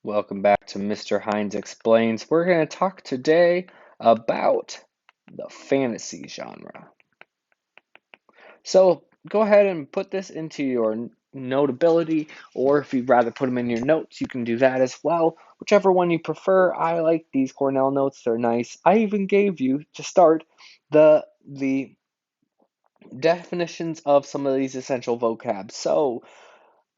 Welcome back to Mr. Heins Explains. We're going to talk today about the fantasy genre. So go ahead and put this into your notability, or if you'd rather put them in your notes, you can do that as well. Whichever one you prefer. I like these Cornell notes, they're nice. I even gave you, to start, the definitions of some of these essential vocabs. So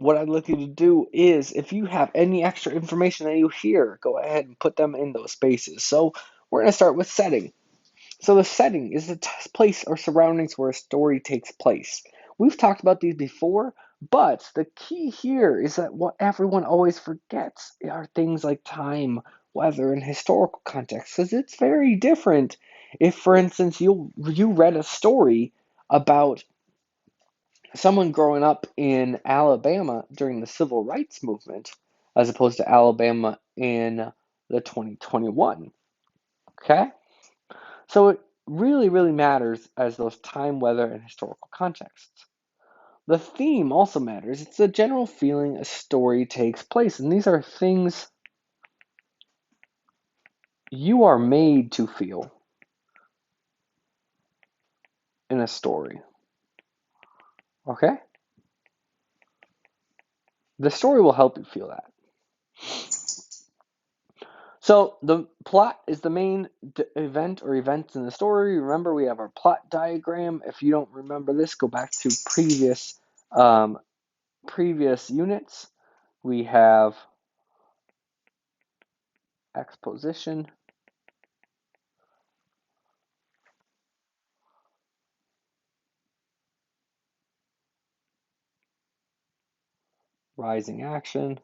what I'd like you to do is, if you have any extra information that you hear, go ahead and put them in those spaces. So we're going to start with setting. So the setting is the place or surroundings where a story takes place. We've talked about these before, but the key here is that what everyone always forgets are things like time, weather, and historical context, because it's very different. If, for instance, you read a story about someone growing up in Alabama during the civil rights movement as opposed to Alabama in the 2021. Okay? So it really, really matters as those time, weather, and historical contexts. The theme also matters. It's the general feeling a story takes place, and these are things you are made to feel in a story. Okay? The story will help you feel that. So the plot is the main event or events in the story. Remember, we have our plot diagram. If you don't remember this, go back to um, previous units. We have exposition, rising action,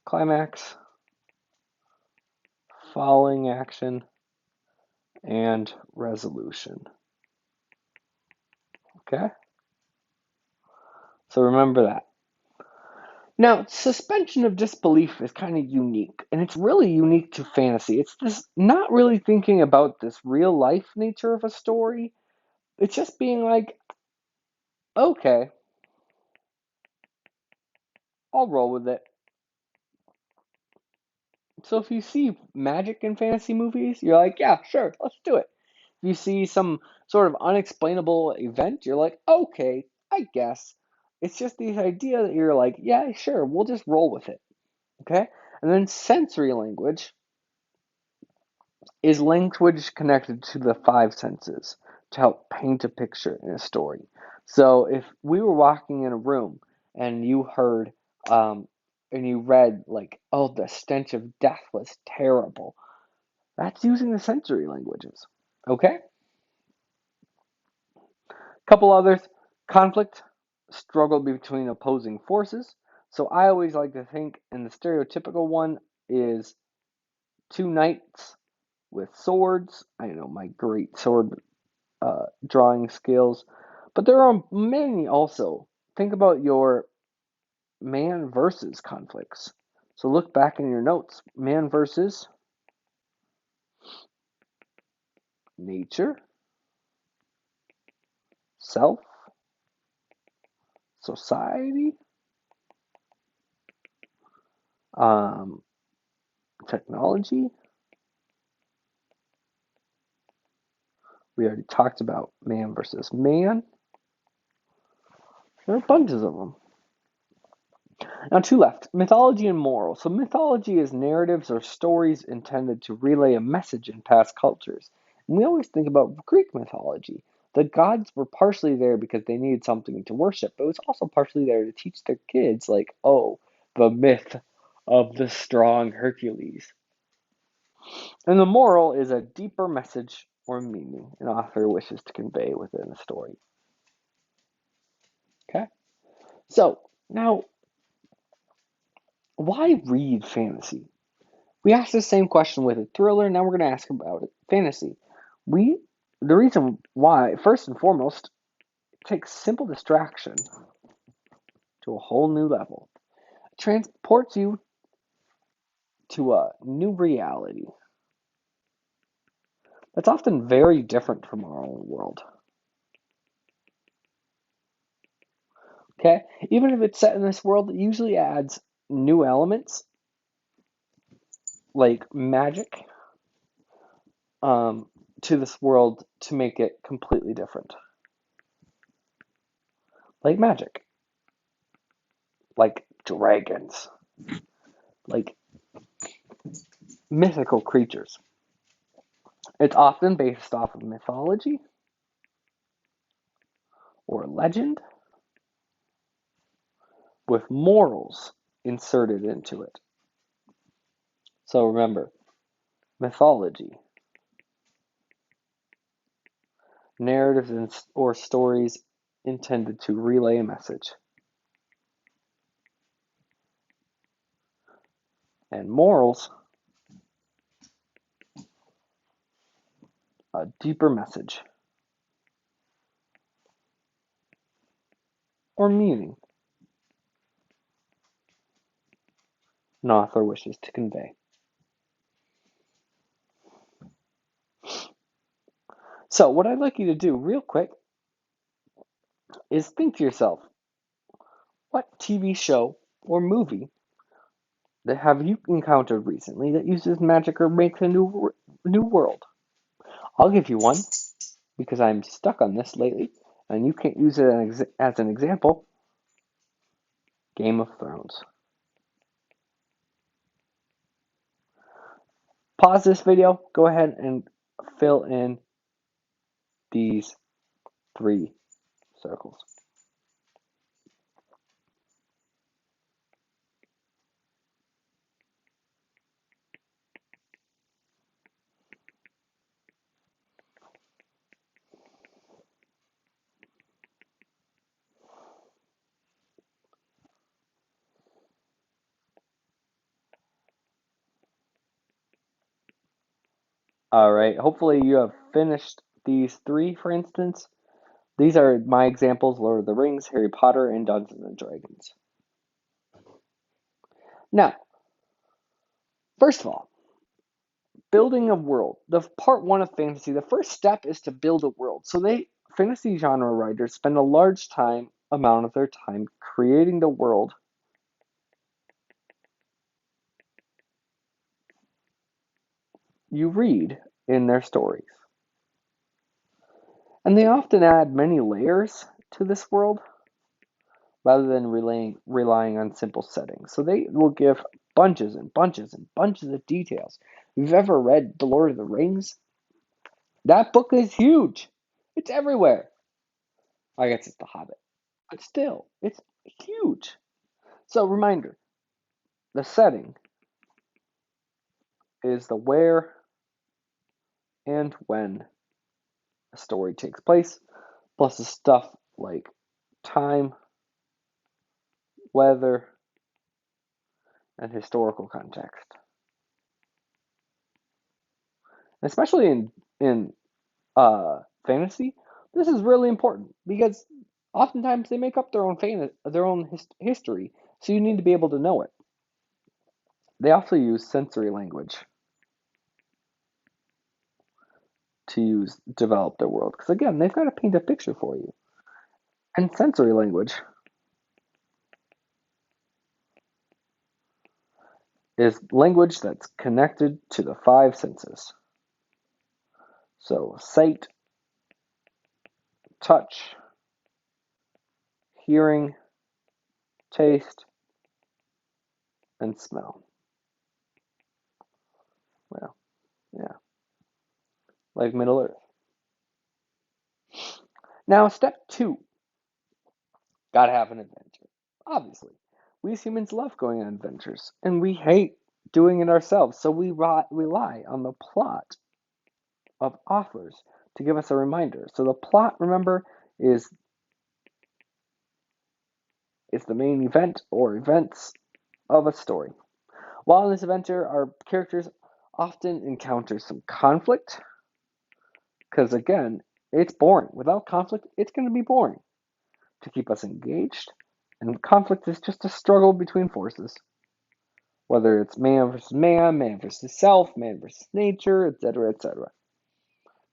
climax, falling action, and resolution. Okay? So remember that. Now, suspension of disbelief is kind of unique, and it's really unique to fantasy. It's this not really thinking about this real life nature of a story. It's just being like, okay, I'll roll with it. So if you see magic in fantasy movies, you're like, yeah, sure, let's do it. If you see some sort of unexplainable event, you're like, okay, I guess. It's just the idea that you're like, yeah, sure, we'll just roll with it. Okay? And then sensory language is language connected to the five senses to help paint a picture in a story. So if we were walking in a room and you heard and you read like, oh, the stench of death was terrible, that's using the sensory languages. Okay? Couple others: conflict, struggle between opposing forces. So I always like to think, and the stereotypical one is two knights with swords. I know my great sword drawing skills, but there are many also. Think about your man versus conflicts. So look back in your notes: man versus nature, self, society, um, technology. We already talked about man versus man. There are bunches of them. Now, two left: mythology and moral. So, mythology is narratives or stories intended to relay a message in past cultures. And we always think about Greek mythology. The gods were partially there because they needed something to worship, but it was also partially there to teach their kids, like, oh, the myth of the strong Hercules. And the moral is a deeper message or meaning an author wishes to convey within a story. Okay? So, now, why read fantasy? We asked the same question with a thriller, now we're going to ask about it. Fantasy. We, the reason why, first and foremost, it takes simple distraction to a whole new level. It transports you to a new reality that's often very different from our own world. Okay? Even if it's set in this world, it usually adds new elements like magic um, to this world to make it completely different. Like magic, like dragons, like mythical creatures. It's often based off of mythology or legend with morals inserted into it. So remember, mythology, narratives or stories intended to relay a message, and morals, a deeper message or meaning an author wishes to convey. So, what I'd like you to do real quick is think to yourself, what TV show or movie that have you encountered recently that uses magic or makes a new world? I'll give you one because I'm stuck on this lately and you can't use it as an example. Game of Thrones. Pause this video, go ahead and fill in these 3 circles. All right, hopefully you have finished these 3, for instance. These are my examples: Lord of the Rings, Harry Potter, and Dungeons and Dragons. Now, first of all, building a world. The part 1 of fantasy, the first step is to build a world. So fantasy genre writers spend a large amount of their time creating the world you read in their stories. And they often add many layers to this world rather than relying on simple settings. So they will give bunches and bunches and bunches of details. If you've ever read The Lord of the Rings, that book is huge. It's everywhere. I guess it's The Hobbit, but still, it's huge. So, reminder, the setting is the where and when a story takes place, plus the stuff like time, weather, and historical context. Especially in fantasy, this is really important because oftentimes they make up their own history, so you need to be able to know it. They also use sensory language to develop their world because again, they've got to paint a picture for you. And sensory language is language that's connected to the 5 senses. So sight, touch, hearing, taste, and smell. Well, yeah, like Middle Earth. Now, step 2, gotta have an adventure. Obviously, we as humans love going on adventures, and we hate doing it ourselves, so we rely on the plot of authors to give us a reminder. So the plot, remember, is the main event or events of a story. While in this adventure, our characters often encounter some conflict, because again, it's boring. Without conflict, it's going to be boring. To keep us engaged, and conflict is just a struggle between forces, whether it's man versus man, man versus self, man versus nature, etc., etc.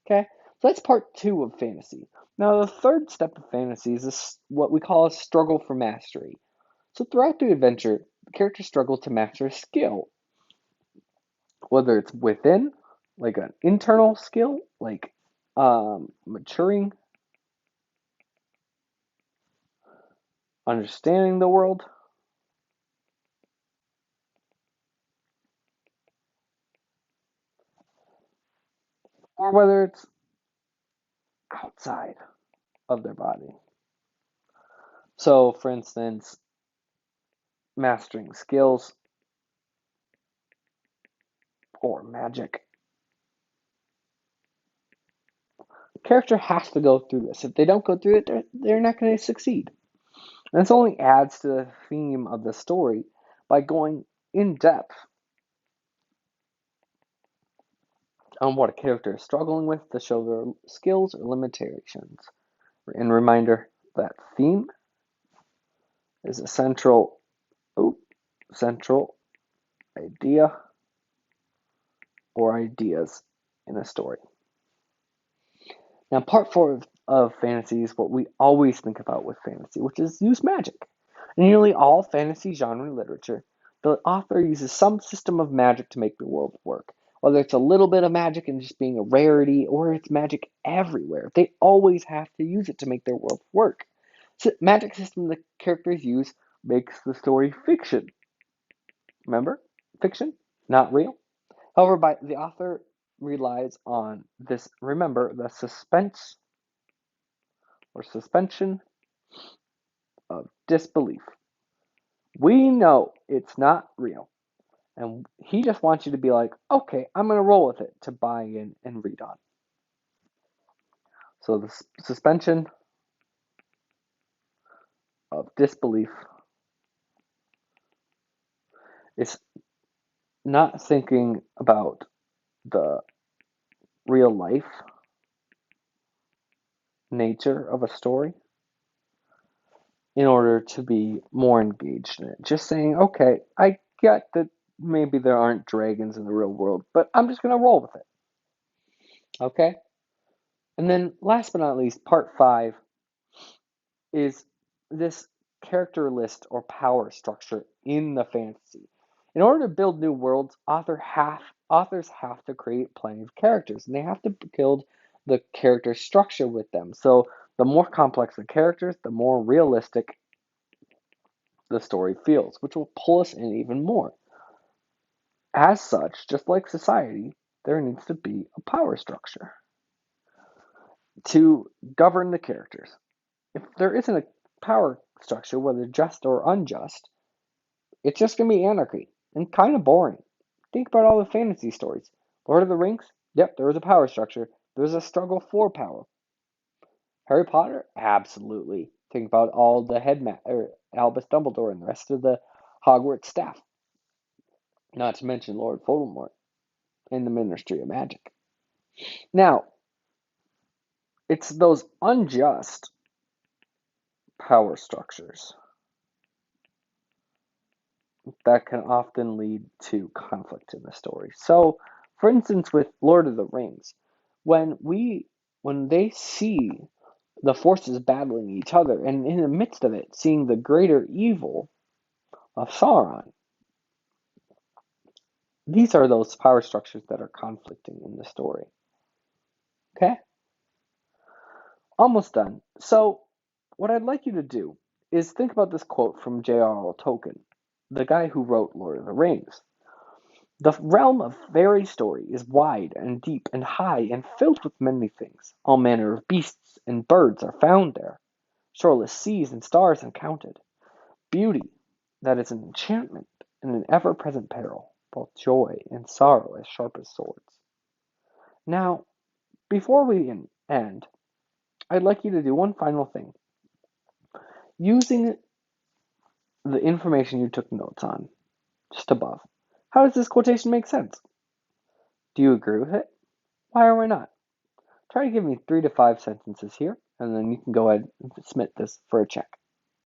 Okay? So that's part two of fantasy. Now, the third step of fantasy is what we call a struggle for mastery. So throughout the adventure, the characters struggle to master a skill, whether it's within, like an internal skill, like maturing, understanding the world, or whether it's outside of their body. So, for instance, mastering skills or magic. The character has to go through this. If they don't go through it, they're not going to succeed. And this only adds to the theme of the story by going in depth on what a character is struggling with to show their skills or limitations. And reminder that theme is a central idea or ideas in a story. Now, part four of fantasy is what we always think about with fantasy, which is use magic. In nearly all fantasy genre literature, the author uses some system of magic to make the world work. Whether it's a little bit of magic and just being a rarity, or it's magic everywhere, they always have to use it to make their world work. So, magic system the characters use makes the story fiction. Remember? Fiction, not real. However, the author relies on this, remember, the suspense or suspension of disbelief. We know it's not real. And he just wants you to be like, okay, I'm going to roll with it to buy in and read on. So the suspension of disbelief is not thinking about the real life nature of a story in order to be more engaged in it. Just saying, okay, I get that maybe there aren't dragons in the real world, but I'm just going to roll with it. Okay? And then last but not least, part five is this character list or power structure in the fantasy. In order to build new worlds, authors have to create plenty of characters, and they have to build the character structure with them. So the more complex the characters, the more realistic the story feels, which will pull us in even more. As such, just like society, there needs to be a power structure to govern the characters. If there isn't a power structure, whether just or unjust, it's just going to be anarchy and kind of boring. Think about all the fantasy stories. Lord of the Rings, yep, there was a power structure. There's a struggle for power. Harry Potter, absolutely. Think about all the Albus Dumbledore and the rest of the Hogwarts staff. Not to mention Lord Voldemort and the Ministry of Magic. Now, it's those unjust power structures that can often lead to conflict in the story. So, for instance, with Lord of the Rings, when they see the forces battling each other, and in the midst of it, seeing the greater evil of Sauron, these are those power structures that are conflicting in the story. Okay? Almost done. So, what I'd like you to do is think about this quote from J.R.R. Tolkien, the guy who wrote Lord of the Rings. The realm of fairy story is wide and deep and high and filled with many things. All manner of beasts and birds are found there. Shoreless seas and stars uncounted. Beauty that is an enchantment and an ever-present peril, both joy and sorrow as sharp as swords. Now, before we end, I'd like you to do one final thing. Using the information you took notes on, just above, how does this quotation make sense? Do you agree with it? Why or why not? Try to give me 3 to 5 sentences here, and then you can go ahead and submit this for a check.